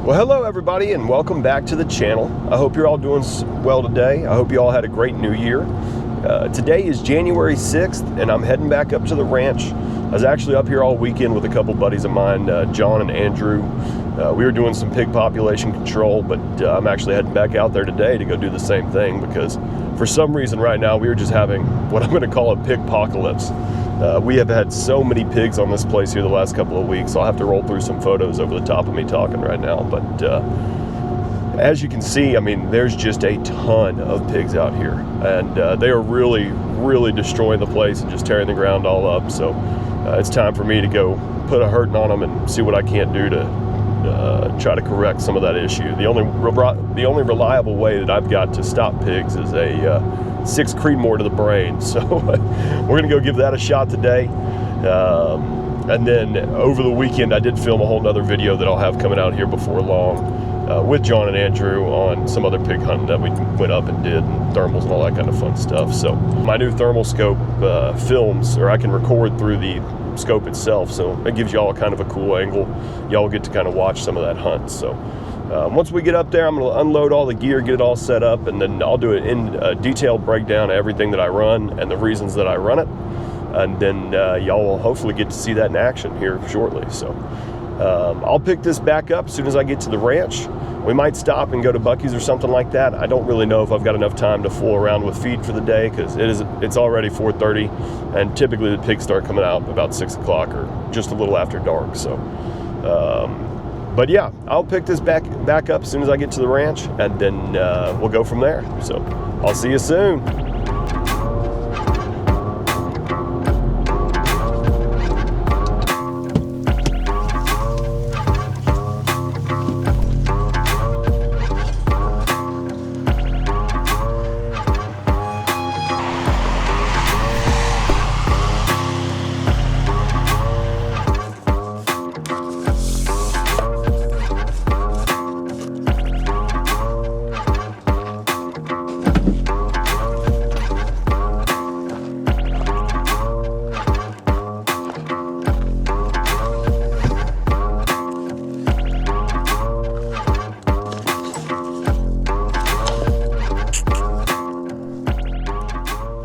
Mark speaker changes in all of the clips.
Speaker 1: Well, hello everybody and welcome back to the channel. I hope you're all doing well today. I hope you all had a great new year. Today is January 6th and I'm heading back up to the ranch. I was actually up here all weekend with a couple buddies of mine, John and Andrew. We were doing some pig population control, but I'm actually heading back out there today to go do the same thing because for some reason right now we are just having what I'm going to call a pig-pocalypse. We have had so many pigs on this place here the last couple of weeks. I'll have to roll through some photos over the top of me talking right now. But as you can see, I mean, there's just a ton of pigs out here. And they are really destroying the place and just tearing the ground all up. So it's time for me to go put a hurting on them and see what I can't do to try to correct some of that issue. The only reliable way that I've got to stop pigs is a 6 Creedmoor to the brain. So we're gonna go give that a shot today. And then over the weekend, I did film a whole nother video that I'll have coming out here before long with John and Andrew on some other pig hunting that we went up and did, and thermals and all that kind of fun stuff. So my new thermal scope films, or I can record through the scope itself. So it gives y'all kind of a cool angle. Y'all get to kind of watch some of that hunt. So once we get up there, I'm going to unload all the gear, get it all set up, and then I'll do it in a detailed breakdown of everything that I run and the reasons that I run it. And then y'all will hopefully get to see that in action here shortly. So I'll pick this back up as soon as I get to the ranch. We might stop and go to Buc-ee's or something like that. I don't really know if I've got enough time to fool around with feed for the day because it's already 4:30, and typically the pigs start coming out about 6 o'clock or just a little after dark. So. But yeah, I'll pick this back up as soon as I get to the ranch, and then we'll go from there. So I'll see you soon.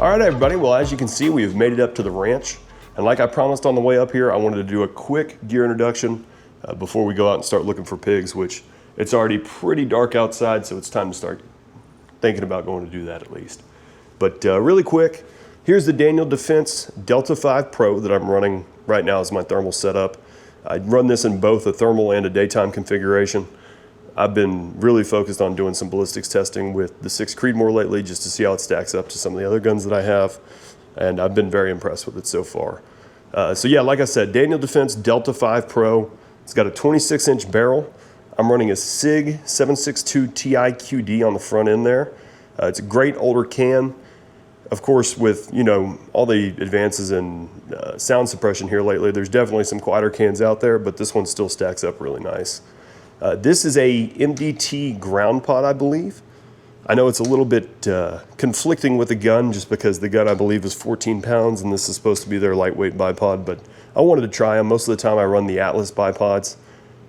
Speaker 1: All right, everybody. Well, as you can see, we have made it up to the ranch. And like I promised on the way up here, I wanted to do a quick gear introduction before we go out and start looking for pigs, which it's already pretty dark outside, so it's time to start thinking about going to do that at least. But really quick, here's the Daniel Defense Delta 5 Pro that I'm running right now as my thermal setup. I run this in both a thermal and a daytime configuration. I've been really focused on doing some ballistics testing with the 6 Creedmoor lately just to see how it stacks up to some of the other guns that I have, and I've been very impressed with it so far. So yeah, like I said, Daniel Defense Delta 5 Pro. It's got a 26-inch barrel. I'm running a SIG 762 Ti QD on the front end there. It's a great older can. Of course, with all the advances in sound suppression here lately, there's definitely some quieter cans out there, but this one still stacks up really nice. This is a MDT ground pod, I believe. I know it's a little bit conflicting with the gun just because the gun, I believe, is 14 pounds and this is supposed to be their lightweight bipod, but I wanted to try them. Most of the time I run the Atlas bipods,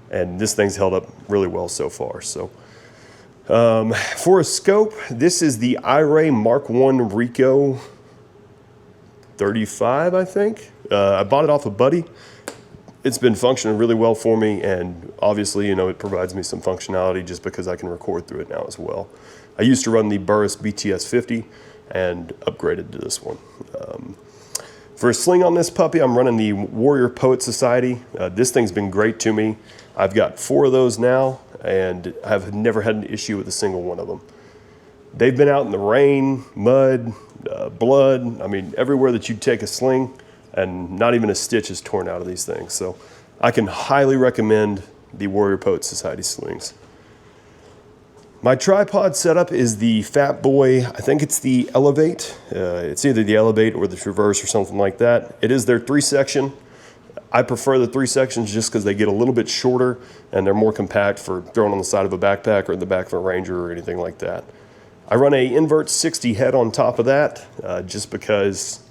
Speaker 1: and this thing's held up really well so far. So for a scope, this is the iRay Mark I Rico 35, I think. I bought it off a buddy. It's been functioning really well for me, and obviously, it provides me some functionality just because I can record through it now as well. I used to run the Burris BTS 50 and upgraded to this one. For a sling on this puppy, I'm running the Warrior Poet Society. This thing's been great to me. I've got 4 of those now, and I've never had an issue with a single one of them. They've been out in the rain, mud, blood, I mean, everywhere that you'd take a sling, and not even a stitch is torn out of these things. So I can highly recommend the Warrior Poet Society slings. My tripod setup is the Fat Boy, I think it's the Elevate. It's either the Elevate or the Traverse or something like that. It is their 3-section. I prefer the 3 sections just because they get a little bit shorter and they're more compact for throwing on the side of a backpack or in the back of a Ranger or anything like that. I run a invert 60 head on top of that just because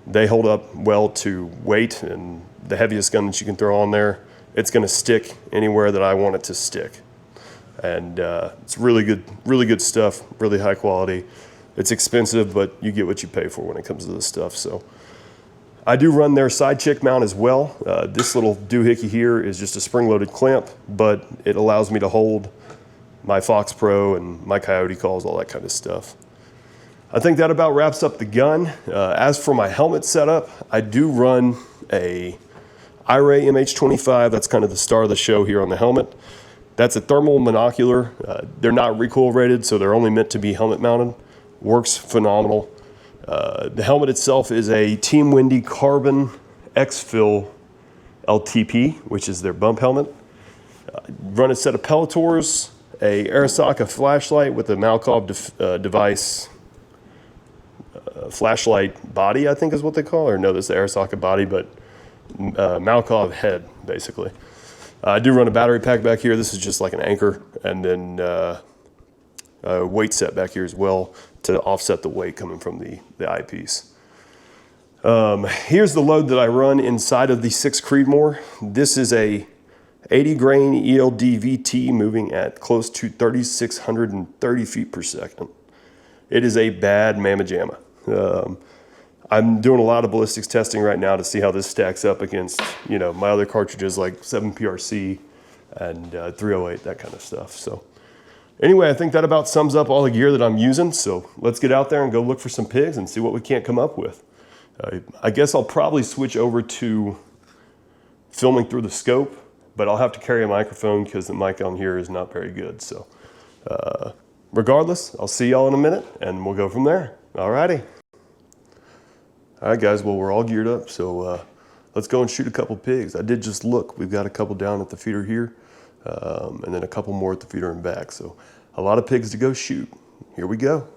Speaker 1: they hold up well to weight, and the heaviest gun that you can throw on there, it's going to stick anywhere that I want it to stick. and it's really good stuff, really high quality. It's expensive, but you get what you pay for when it comes to this stuff. So I do run their side chick mount as well. This little doohickey here is just a spring-loaded clamp, but it allows me to hold my Fox Pro and my Coyote calls, all that kind of stuff. I think that about wraps up the gun. As for my helmet setup, I do run a iRay MH25. That's kind of the star of the show here on the helmet. That's a thermal monocular. They're not recoil rated, so they're only meant to be helmet mounted. Works phenomenal. The helmet itself is a Team Wendy Carbon X-Fill LTP, which is their bump helmet. Run a set of Pelletors, a Arisaka flashlight with a Malkov device flashlight body, I think is what they call it. Or no, this is the Arisaka body, but Malkov head, basically. I do run a battery pack back here. This is just like an anchor, and then a weight set back here as well to offset the weight coming from the eyepiece. Here's the load that I run inside of the 6 Creedmoor. This is a 80 grain ELD VT moving at close to 3,630 feet per second. It is a bad mamma jamma. I'm doing a lot of ballistics testing right now to see how this stacks up against, you know, my other cartridges like 7PRC and 308, that kind of stuff. So anyway, I think that about sums up all the gear that I'm using. So let's get out there and go look for some pigs and see what we can't come up with. I guess I'll probably switch over to filming through the scope, but I'll have to carry a microphone because the mic on here is not very good. So regardless, I'll see y'all in a minute and we'll go from there. Alrighty. All right, guys, well, we're all geared up, so let's go and shoot a couple pigs. I did just look. We've got a couple down at the feeder here, and then a couple more at the feeder and back. So a lot of pigs to go shoot. Here we go.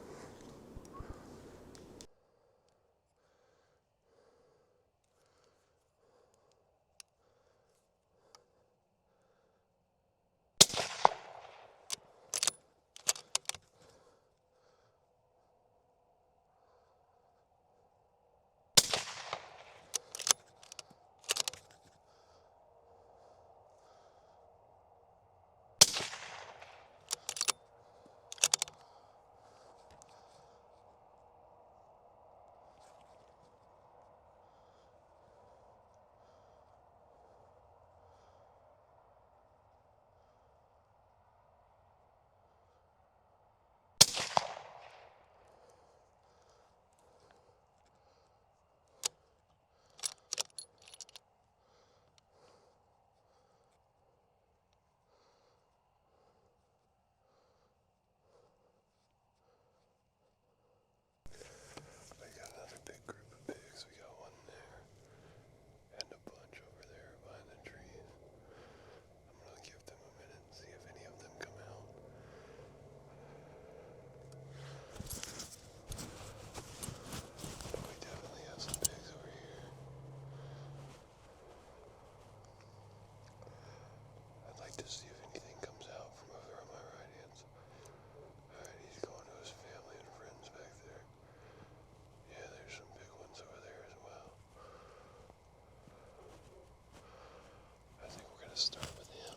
Speaker 1: Start with him,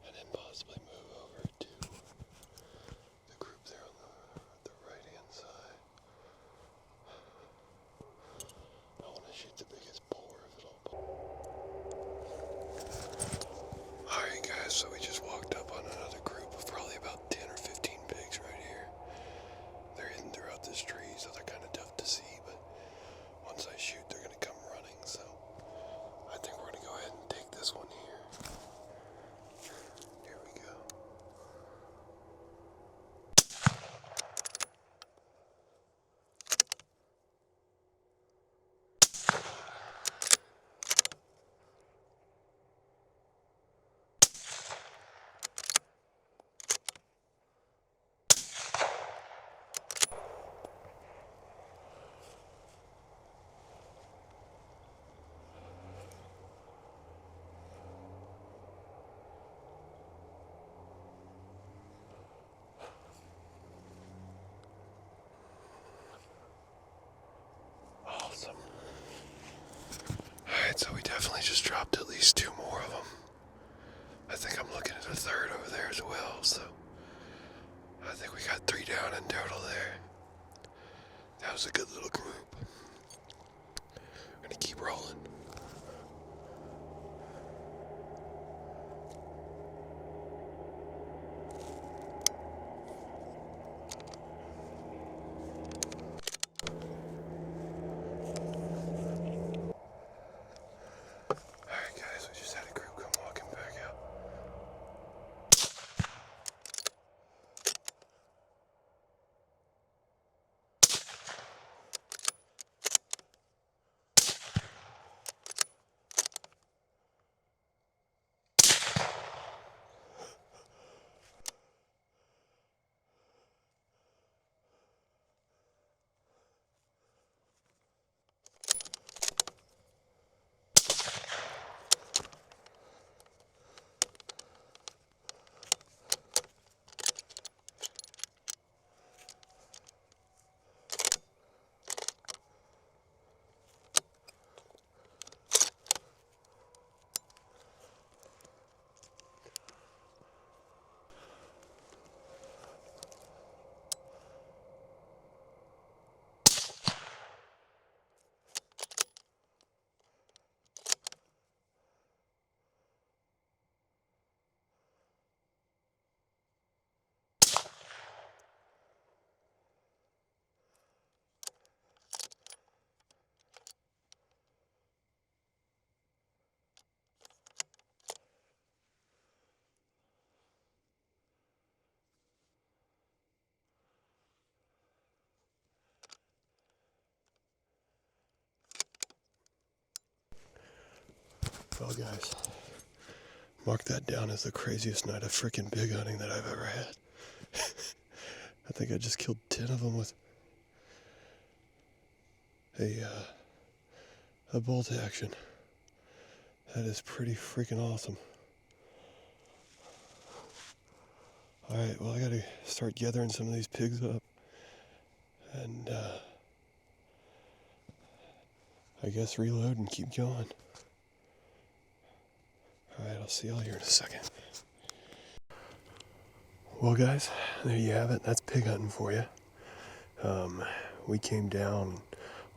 Speaker 1: and then possibly move over to the group there on the right-hand side. I want to shoot the biggest boar if it'll. Alright guys, so we just walked up on another group of probably about 10 or 15 pigs right here. They're hidden throughout this tree, so they're kind of tough to see, but once I shoot, they're going to come running, so I think we're going to go ahead and take this one here. Here we go. Awesome. Alright, so we definitely just dropped at least 2 more of them. I think I'm looking at a third over there as well, so I think we got 3 down in total there. That was a good little group. I'm gonna keep rolling. Alright guys, we just had a group come walking back out. Well guys, mark that down as the craziest night of freaking pig hunting that I've ever had. I think I just killed 10 of them with a bolt action. That is pretty freaking awesome. Alright, well I gotta start gathering some of these pigs up. And I guess reload and keep going. Alright, I'll see y'all here in a second. Well guys, there you have it. That's pig hunting for you. We came down,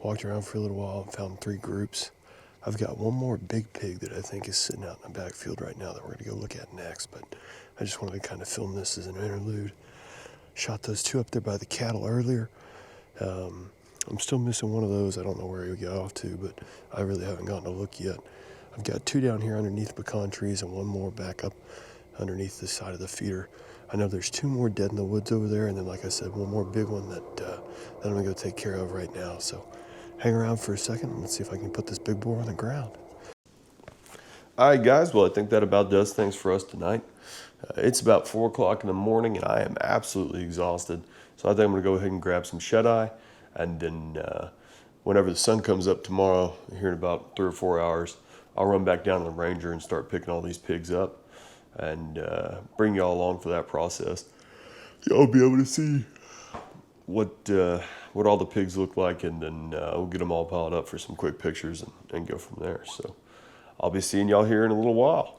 Speaker 1: walked around for a little while, and found 3 groups. I've got one more big pig that I think is sitting out in the backfield right now that we're going to go look at next, but I just wanted to kind of film this as an interlude. Shot those 2 up there by the cattle earlier. I'm still missing one of those. I don't know where he got off to, but I really haven't gotten a look yet. I've got 2 down here underneath pecan trees and 1 more back up underneath the side of the feeder. I know there's 2 more dead in the woods over there, and then like I said, 1 more big one that I'm gonna go take care of right now. So hang around for a second and let's see if I can put this big boar on the ground. All right guys, well I think that about does things for us tonight. It's about 4 o'clock in the morning and I am absolutely exhausted. So I think I'm gonna go ahead and grab some shut-eye, and then whenever the sun comes up tomorrow, here in about 3 or 4 hours, I'll run back down to the Ranger and start picking all these pigs up and bring y'all along for that process. Y'all be able to see what all the pigs look like, and then we'll get them all piled up for some quick pictures and go from there. So I'll be seeing y'all here in a little while.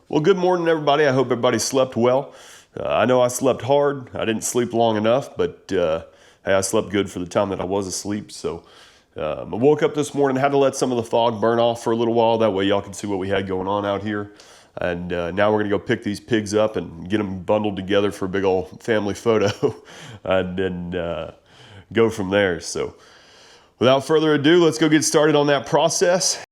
Speaker 1: Well, good morning everybody. I hope everybody slept well. I know I slept hard. I didn't sleep long enough, but hey, I slept good for the time that I was asleep. So I woke up this morning, had to let some of the fog burn off for a little while. That way y'all can see what we had going on out here. And now we're gonna go pick these pigs up and get them bundled together for a big old family photo and then go from there. So without further ado, let's go get started on that process.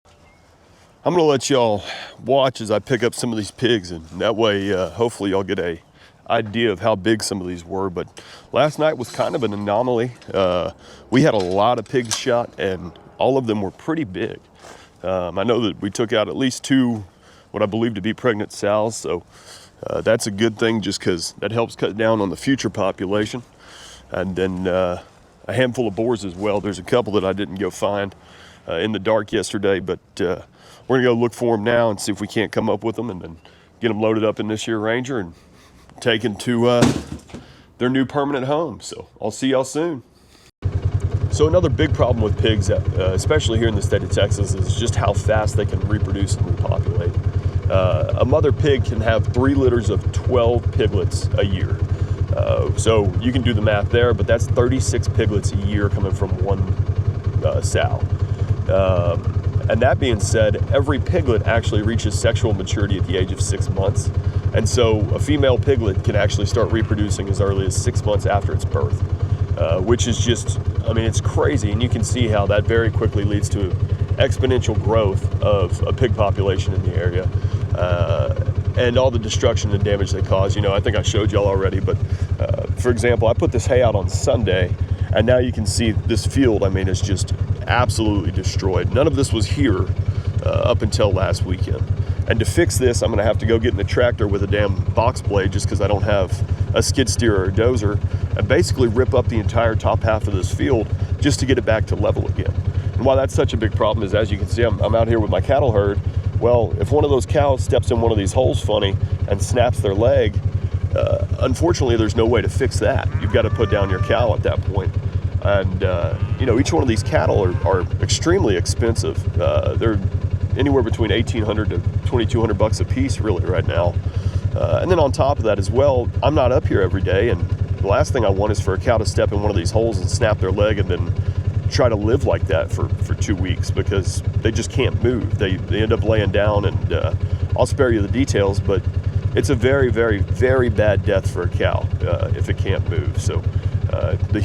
Speaker 1: I'm gonna let y'all watch as I pick up some of these pigs, and that way hopefully y'all get a idea of how big some of these were. But last night was kind of an anomaly. We had a lot of pigs shot and all of them were pretty big. I know that we took out at least 2 what I believe to be pregnant sows, so that's a good thing just because that helps cut down on the future population. And then a handful of boars as well. There's a couple that I didn't go find in the dark yesterday, but we're gonna go look for them now and see if we can't come up with them, and then get them loaded up in this year Ranger and taken to their new permanent home. So I'll see y'all soon. So another big problem with pigs, especially here in the state of Texas, is just how fast they can reproduce and repopulate. A mother pig can have 3 litters of 12 piglets a year. So you can do the math there, but that's 36 piglets a year coming from one sow. And that being said, every piglet actually reaches sexual maturity at the age of 6 months. And so a female piglet can actually start reproducing as early as 6 months after its birth, which is just, I mean, it's crazy. And you can see how that very quickly leads to exponential growth of a pig population in the area. And all the destruction and damage they cause. You know, I think I showed y'all already, but for example, I put this hay out on Sunday, and now you can see this field, I mean, it's just absolutely destroyed. None of this was here up until last weekend. And to fix this, I'm gonna have to go get in the tractor with a damn box blade, just because I don't have a skid steer or a dozer, and basically rip up the entire top half of this field just to get it back to level again. And why that's such a big problem is, as you can see, I'm out here with my cattle herd. Well, if one of those cows steps in one of these holes funny and snaps their leg, unfortunately, there's no way to fix that. You've got to put down your cow at that point. And, you know, each one of these cattle are extremely expensive. They're anywhere between $1,800 to $2,200 a piece, really, right now. And then on top of that as well, I'm not up here every day, and the last thing I want is for a cow to step in one of these holes and snap their leg and then try to live like that for 2 weeks, because they just can't move. They end up laying down, and I'll spare you the details, but it's a very, very, very bad death for a cow if it can't move. So the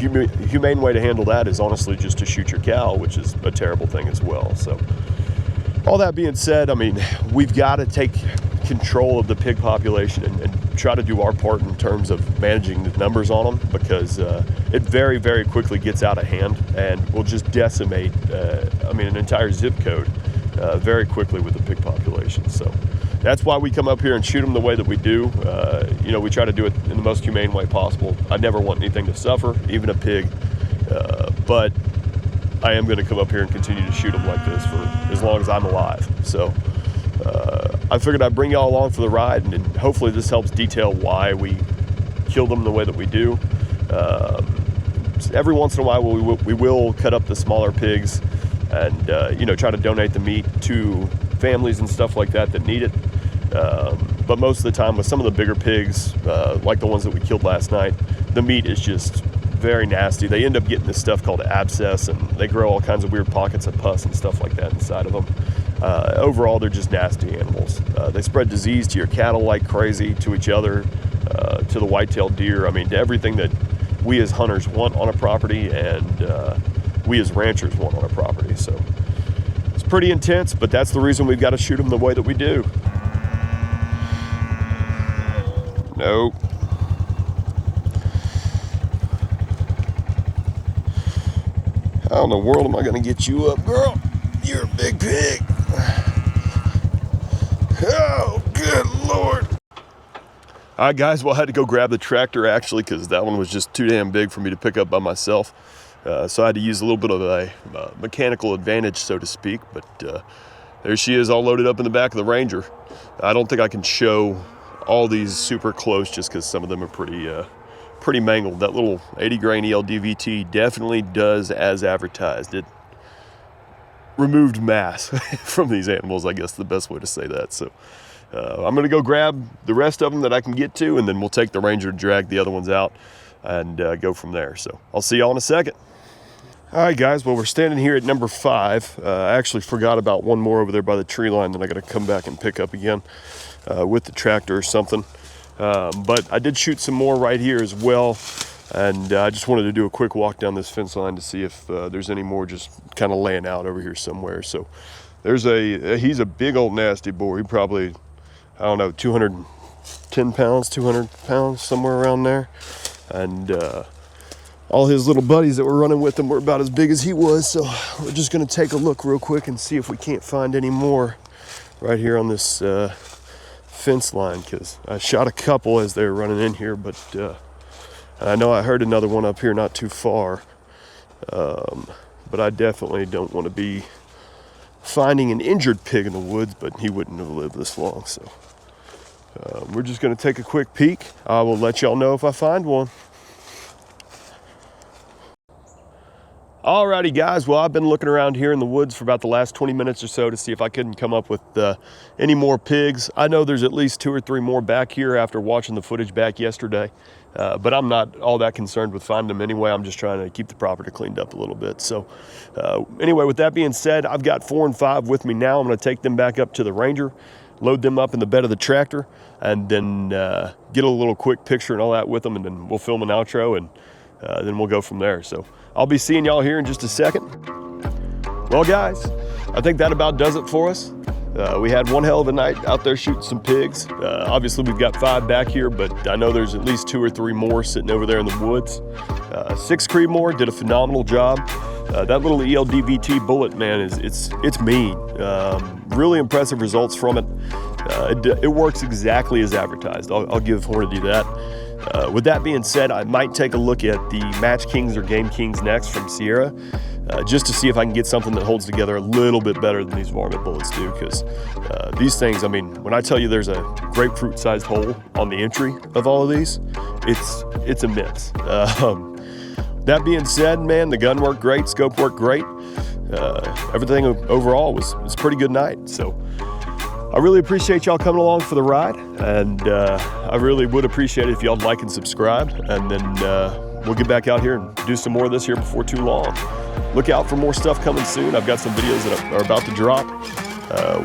Speaker 1: humane way to handle that is honestly just to shoot your cow, which is a terrible thing as well. So all that being said, I mean, we've got to take control of the pig population and try to do our part in terms of managing the numbers on them, because it very, very quickly gets out of hand and will just decimate, I mean, an entire zip code very quickly with the pig population. So that's why we come up here and shoot them the way that we do. You know, we try to do it in the most humane way possible. I never want anything to suffer, even a pig, but I am going to come up here and continue to shoot them like this for as long as I'm alive. So I figured I'd bring y'all along for the ride, and hopefully this helps detail why we kill them the way that we do. Every once in a while we will cut up the smaller pigs and you know, try to donate the meat to families and stuff like that need it. But most of the time with some of the bigger pigs, like the ones that we killed last night, the meat is just very nasty. They end up getting this stuff called abscess, and they grow all kinds of weird pockets of pus and stuff like that inside of them. Overall, they're just nasty animals. They spread disease to your cattle like crazy, to each other, to the white-tailed deer. I mean, to everything that we as hunters want on a property, and we as ranchers want on a property. So it's pretty intense, but that's the reason we've got to shoot them the way that we do. Nope. How in the world am I going to get you up, girl? You're a big pig. Oh, good Lord. All right, guys, well, I had to go grab the tractor, actually, because that one was just too damn big for me to pick up by myself. So I had to use a little bit of a mechanical advantage, so to speak. But there she is, all loaded up in the back of the Ranger. I don't think I can show all these super close, just because some of them are pretty mangled. That little 80 grain ELDVT definitely does as advertised. It removed mass from these animals, I guess the best way to say that. So I'm gonna go grab the rest of them that I can get to, and then we'll take the Ranger and drag the other ones out and go from there. So I'll see y'all in a second. All right, guys, well, we're standing here at number 5. I actually forgot about one more over there by the tree line that I gotta come back and pick up again with the tractor or something. But I did shoot some more right here as well, and I just wanted to do a quick walk down this fence line to see if there's any more just kind of laying out over here somewhere. So there's he's a big old nasty boar. He probably, I don't know, 210 pounds, 200 pounds, somewhere around there. And all his little buddies that were running with him were about as big as he was. So we're just gonna take a look real quick and see if we can't find any more right here on this fence line, because I shot a couple as they were running in here, but I know I heard another one up here not too far, but I definitely don't want to be finding an injured pig in the woods, but he wouldn't have lived this long. So we're just going to take a quick peek. I will let y'all know if I find one. Alrighty guys, well I've been looking around here in the woods for about the last 20 minutes or so to see if I couldn't come up with any more pigs. I know there's at least 2 or 3 more back here after watching the footage back yesterday, but I'm not all that concerned with finding them anyway. I'm just trying to keep the property cleaned up a little bit. So anyway, with that being said, I've got 4 and 5 with me now. I'm going to take them back up to the Ranger, load them up in the bed of the tractor, and then get a little quick picture and all that with them, and then we'll film an outro, and then we'll go from there. So I'll be seeing y'all here in just a second. Well guys, I think that about does it for us. We had one hell of a night out there shooting some pigs. Obviously we've got 5 back here, but I know there's at least 2 or 3 more sitting over there in the woods. 6 Creedmoor did a phenomenal job. That little ELDVT bullet, man, it's mean. Really impressive results from it. It works exactly as advertised. I'll give Hornady that. With that being said, I might take a look at the Match Kings or Game Kings next from Sierra, just to see if I can get something that holds together a little bit better than these varmint bullets do, because these things, I mean, when I tell you there's a grapefruit-sized hole on the entry of all of these, it's immense. That being said, man, the gun worked great, scope worked great. Everything overall was a pretty good night. So I really appreciate y'all coming along for the ride, and I really would appreciate it if y'all like and subscribe, and then we'll get back out here and do some more of this here before too long. Look out for more stuff coming soon. I've got some videos that are about to drop,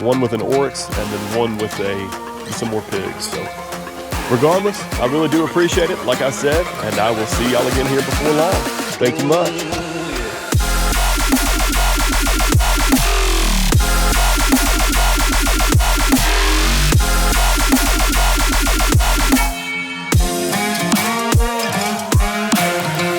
Speaker 1: one with an oryx and then one with some more pigs. So regardless, I really do appreciate it, like I said, and I will see y'all again here before long. Thank you much.